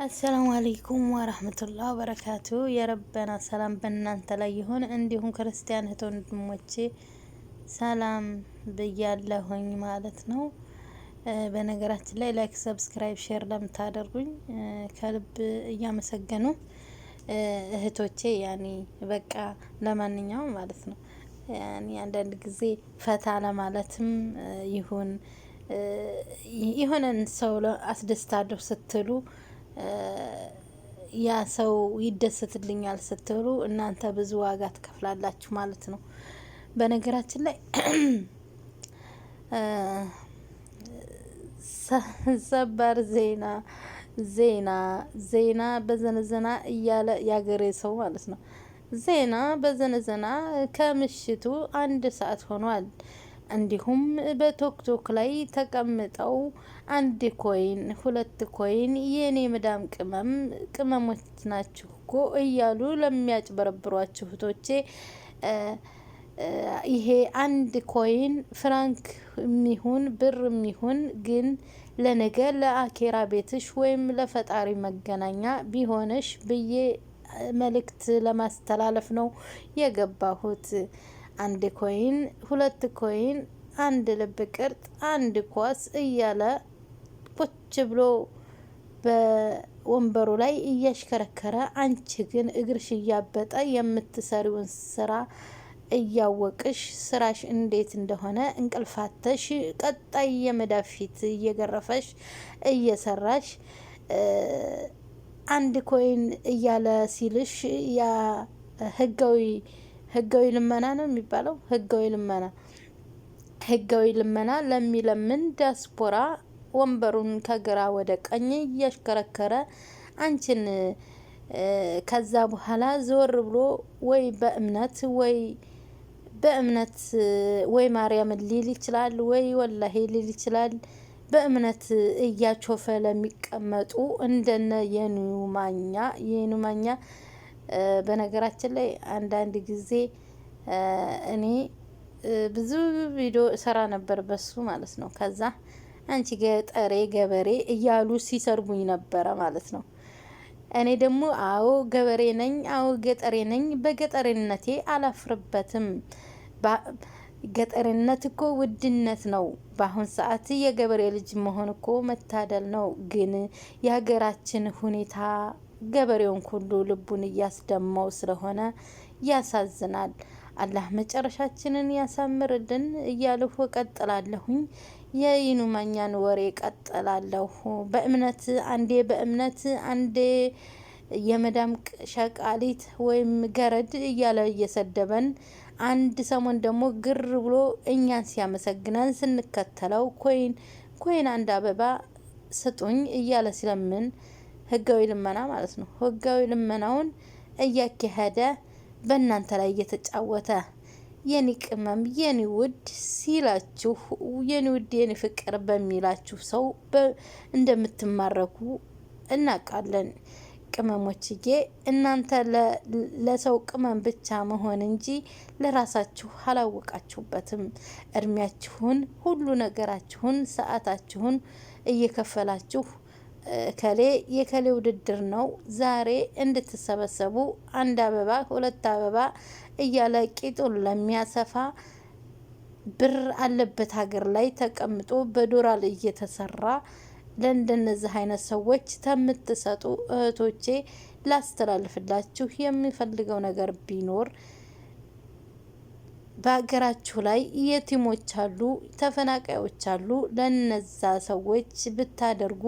አሰላሙ አለይኩም ወራህመቱላሂ ወበረካቱ። የረበና ሰላም በእናንተ ላይ ይሁን። እንዲሁም ክርስቲያን እህት ወንድሞቼ ሰላም ብያለሁኝ ማለት ነው። በነገራችን ላይ ላይክ፣ ሰብስክራይብ፣ ሼር ለምታደርጉኝ ከልብ እያመሰገኑ እህቶቼ ያኔ በቃ ለማንኛውም ማለት ነው ያኔ አንዳንድ ጊዜ ፈታ ለማለትም ይሁን የሆነን ሰው አስደስታለሁ ስትሉ ያ ሰው ይደሰትልኛል ስትሉ እናንተ ብዙ ዋጋ ትከፍላላችሁ ማለት ነው። በነገራችን ላይ ሰበር ዜና በዘነዘና እያለ ያገሬ ሰው ማለት ነው። ዜና በዘነዘና ከምሽቱ 1 ሰዓት ሆኗል። እንዲሁም በቶክቶክ ላይ ተቀምጠው 1 ኮይን 2 ኮይን የኔ መዳም ቅመሞች ናችሁ እኮ እያሉ ለሚያጭበረብሯችሁ እህቶቼ ይሄ 1 ኮይን ፍራንክ የሚሆን ብር የሚሆን ግን ለነገ ለአኬራ ቤትሽ ወይም ለፈጣሪ መገናኛ ቢሆንሽ ብዬ መልእክት ለማስተላለፍ ነው የገባሁት። 1 ኮይን 2 ኮይን 1 ልብ ቅርጥ 1 ኳስ እያለ ቁጭ ብሎ በወንበሩ ላይ እያሽከረከረ አንቺ ግን እግርሽ እያበጠ የምትሰሪውን ስራ እያወቅሽ ስራሽ እንዴት እንደሆነ እንቅልፋተሽ ቀጣይ የመዳፊት እየገረፈሽ እየሰራሽ 1 ኮይን እያለ ሲልሽ ያ ህጋዊ ልመና ነው የሚባለው። ህጋዊ ልመና ለሚለምን ዲያስፖራ ወንበሩን ከግራ ወደ ቀኝ እያሽከረከረ አንቺን ከዛ በኋላ ዘወር ብሎ ወይ በእምነት ወይ ማርያምን ሊል ይችላል፣ ወይ ወላሂ ሊል ይችላል። በእምነት እያቾፈ ለሚቀመጡ እንደነ የኑማኛ በነገራችን ላይ አንዳንድ ጊዜ እኔ ብዙ ቪዲዮ እሰራ ነበር በሱ ማለት ነው። ከዛ አንቺ ገጠሬ ገበሬ እያሉ ሲሰርቡኝ ነበረ ማለት ነው። እኔ ደግሞ አዎ ገበሬ ነኝ፣ አዎ ገጠሬ ነኝ። በገጠሬነቴ አላፍርበትም። ገጠርነት እኮ ውድነት ነው። በአሁን ሰዓት የገበሬ ልጅ መሆን እኮ መታደል ነው። ግን የሀገራችን ሁኔታ ገበሬውን ሁሉ ልቡን እያስደማው ስለሆነ ያሳዝናል። አላህ መጨረሻችንን ያሳምርልን እያልሁ እቀጥላለሁኝ። የይኑማኛን ወሬ እቀጥላለሁ። በእምነት አንዴ የመዳም ሸቃሊት ወይም ገረድ እያለ እየሰደበን አንድ ሰሞን ደግሞ ግር ብሎ እኛን ሲያመሰግነን ስንከተለው ኮይን 1 አበባ ስጡኝ እያለ ሲለምን ህጋዊ ልመና ማለት ነው። ህጋዊ ልመናውን እያካሄደ በእናንተ ላይ እየተጫወተ የኔ ቅመም የኔ ውድ ሲላችሁ የኔ ውድ የኔ ፍቅር በሚላችሁ ሰው እንደምትማረኩ እናውቃለን። ቅመሞችዬ እናንተ ለሰው ቅመም ብቻ መሆን እንጂ ለራሳችሁ አላወቃችሁበትም። እድሜያችሁን ሁሉ ነገራችሁን ሰዓታችሁን እየከፈላችሁ የከሌ ውድድር ነው ዛሬ እንድትሰበሰቡ 1 አበባ 2 አበባ እያለ ቂጡን ለሚያሰፋ ብር አለበት ሀገር ላይ ተቀምጦ በዶላር እየተሰራ ለእንደነዚህ አይነት ሰዎች ከምትሰጡ እህቶቼ ላስተላልፍላችሁ የሚፈልገው ነገር ቢኖር በሀገራችሁ ላይ የቲሞች አሉ፣ ተፈናቃዮች አሉ። ለነዛ ሰዎች ብታደርጉ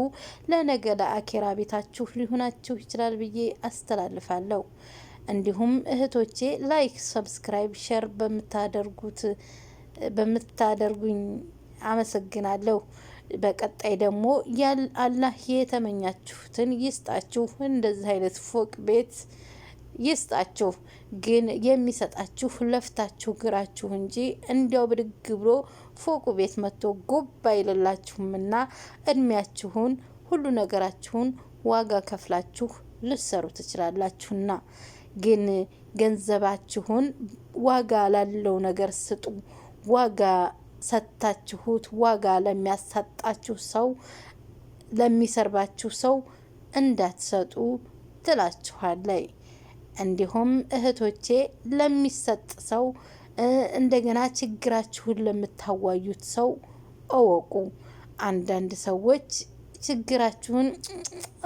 ለነገ ለአኬራ ቤታችሁ ሊሆናችሁ ይችላል ብዬ አስተላልፋለሁ። እንዲሁም እህቶቼ ላይክ፣ ሰብስክራይብ፣ ሼር በምታደርጉኝ አመሰግናለሁ። በቀጣይ ደግሞ አላህ የተመኛችሁትን ይስጣችሁ። እንደዚህ አይነት ፎቅ ቤት ይስጣችሁ። ግን የሚሰጣችሁ ለፍታችሁ ግራችሁ እንጂ እንዲያው ብድግ ብሎ ፎቁ ቤት መጥቶ ጎብ አይልላችሁምና እድሜያችሁን ሁሉ ነገራችሁን ዋጋ ከፍላችሁ ልሰሩ ትችላላችሁና ግን ገንዘባችሁን ዋጋ ላለው ነገር ስጡ። ዋጋ ሰጥታችሁት ዋጋ ለሚያሳጣችሁ ሰው ለሚሰርባችሁ ሰው እንዳትሰጡ ትላችኋለች። እንዲሁም እህቶቼ ለሚሰጥ ሰው እንደገና ችግራችሁን ለምታዋዩት ሰው እወቁ። አንዳንድ ሰዎች ችግራችሁን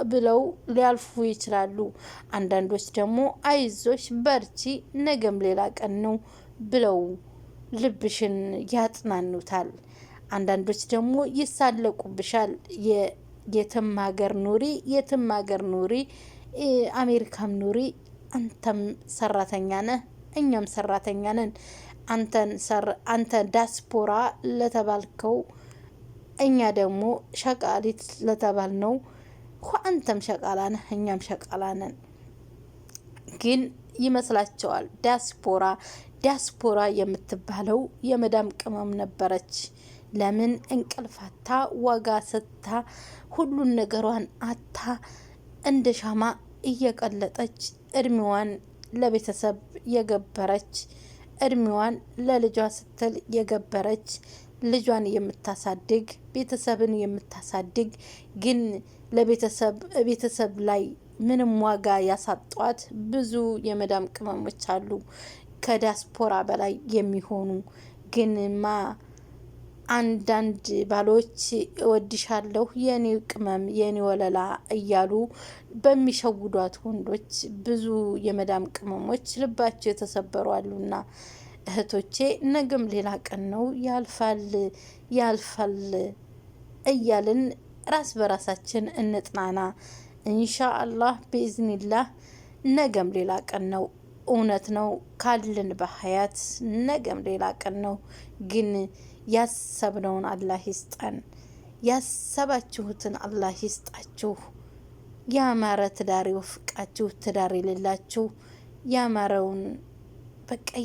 ብለው ሊያልፉ ይችላሉ። አንዳንዶች ደግሞ አይዞሽ በርቺ ነገም ሌላ ቀን ነው ብለው ልብሽን ያጽናኑታል። አንዳንዶች ደግሞ ይሳለቁብሻል። የትም ሀገር ኑሪ፣ የትም ሀገር ኑሪ፣ አሜሪካም ኑሪ፣ አንተም ሰራተኛ ነህ፣ እኛም ሰራተኛ ነን። አንተ ዳስፖራ ለተባልከው እኛ ደግሞ ሸቃሊት ለተባል ነው። አንተም ሸቃላ ነህ፣ እኛም ሸቃላ ነን። ግን ይመስላቸዋል ዲያስፖራ የምትባለው የመዳም ቅመም ነበረች። ለምን እንቅልፋታ ዋጋ ስታ ሁሉን ነገሯን አታ እንደ ሻማ እየቀለጠች እድሜዋን ለቤተሰብ የገበረች፣ እድሜዋን ለልጇ ስትል የገበረች፣ ልጇን የምታሳድግ፣ ቤተሰብን የምታሳድግ ግን ለቤተሰብ ላይ ምንም ዋጋ ያሳጧት ብዙ የመዳም ቅመሞች አሉ፣ ከዲያስፖራ በላይ የሚሆኑ። ግንማ አንዳንድ ባሎች እወድሻለሁ የኔ ቅመም የኔ ወለላ እያሉ በሚሸውዷት ወንዶች ብዙ የመዳም ቅመሞች ልባቸው የተሰበሩ አሉና እህቶቼ ነገም ሌላ ቀን ነው፣ ያልፋል እያልን ራስ በራሳችን እንጥናና። ኢንሻአላህ ቢኢዝኒላህ ነገም ሌላ ቀን ነው። እውነት ነው ካልን በሀያት ነገም ሌላ ቀን ነው። ግን ያሰብነውን አላህ ይስጠን፣ ያሰባችሁትን አላህ ይስጣችሁ። ያማረ ትዳር ይወፍቃችሁ። ትዳር የሌላችሁ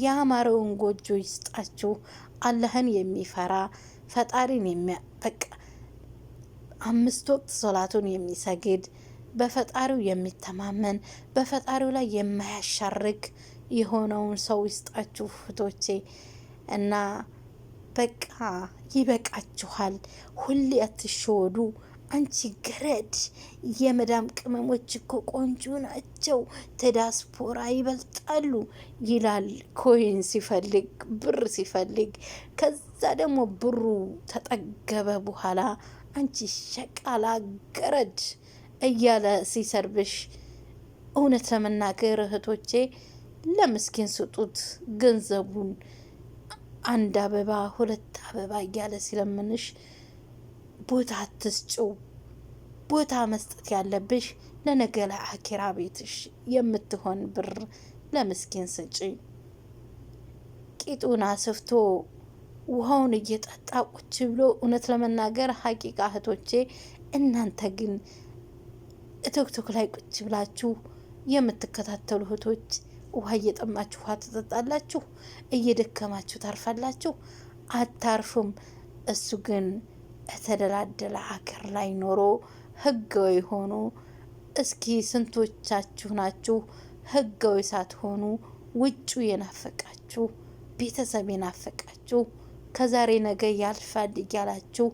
ያማረውን ጎጆ ይስጣችሁ። አላህን የሚፈራ ፈጣሪን በቃ 5 ወቅት ሶላቱን የሚሰግድ በፈጣሪው የሚተማመን በፈጣሪው ላይ የማያሻርክ የሆነውን ሰው ይስጣችሁ እህቶቼ። እና በቃ ይበቃችኋል። ሁሌ አትሸወዱ። አንቺ ገረድ የመዳም ቅመሞች እኮ ቆንጆ ናቸው፣ ተዳስፖራ ይበልጣሉ ይላል። ኮይን ሲፈልግ ብር ሲፈልግ፣ ከዛ ደግሞ ብሩ ተጠገበ በኋላ አንቺ ሸቃላ ገረድ እያለ ሲሰርብሽ፣ እውነት ለመናገር እህቶቼ ለምስኪን ስጡት ገንዘቡን። 1 አበባ 2 አበባ እያለ ሲለምንሽ ቦታ አትስጭው። ቦታ መስጠት ያለብሽ ለነገ ለአኪራ ቤትሽ የምትሆን ብር ለምስኪን ስጪ። ቂጡን አስፍቶ ውሃውን እየጠጣ ቁጭ ብሎ እውነት ለመናገር ሀቂቃ እህቶቼ፣ እናንተ ግን ቲክቶክ ላይ ቁጭ ብላችሁ የምትከታተሉ እህቶች ውሃ እየጠማችሁ ውሃ ትጠጣላችሁ፣ እየደከማችሁ ታርፋላችሁ? አታርፉም። እሱ ግን የተደላደለ ሀገር ላይ ኖሮ ህጋዊ ሆኖ፣ እስኪ ስንቶቻችሁ ናችሁ ህጋዊ ሳትሆኑ ውጩ የናፈቃችሁ፣ ቤተሰብ የናፈቃችሁ፣ ከዛሬ ነገ ያልፋል እያላችሁ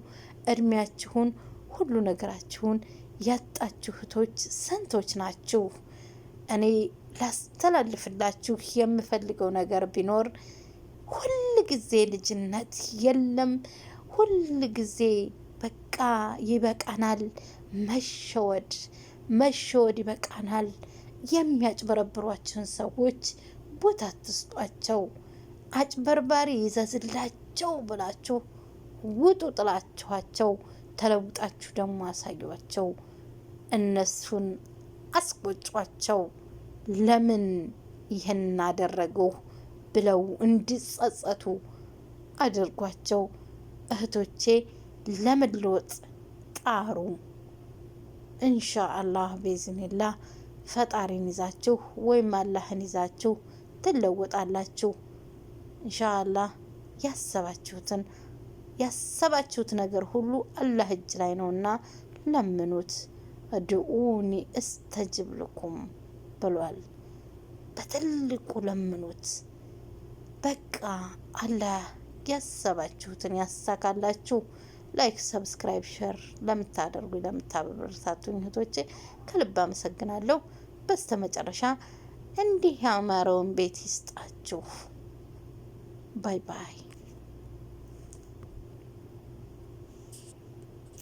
እድሜያችሁን ሁሉ ነገራችሁን ያጣችሁ እህቶች ስንቶች ናችሁ? እኔ ላስተላልፍላችሁ የምፈልገው ነገር ቢኖር ሁል ጊዜ ልጅነት የለም። ሁል ጊዜ በቃ ይበቃናል። መሸወድ ይበቃናል። የሚያጭበረብሯችሁን ሰዎች ቦታ አትስጧቸው። አጭበርባሪ ይዘዝላቸው ብላችሁ ውጡ ጥላችኋቸው፣ ተለውጣችሁ ደግሞ አሳዩዋቸው። እነሱን አስቆጯቸው። ለምን ይህን አደረገው ብለው እንዲጸጸቱ አድርጓቸው። እህቶቼ ለመለወጥ ጣሩ። ኢንሻአላህ ቤዝኒላህ ፈጣሪን ይዛችሁ ወይም አላህን ይዛችሁ ትለወጣላችሁ። ኢንሻአላህ ያሰባችሁት ነገር ሁሉ አላህ እጅ ላይ ነውና ለምኑት። እድኡኒ እስተጅብ ልኩም ብሏል። በትልቁ ለምኑት። በቃ አላህ ያሰባችሁትን ያሳካላችሁ። ላይክ፣ ሰብስክራይብ፣ ሸር ለምታደርጉ ለምታበረታቱኝ እህቶቼ ከልብ አመሰግናለሁ። በስተመጨረሻ እንዲህ ያማረውን ቤት ይስጣችሁ። ባይ ባይ።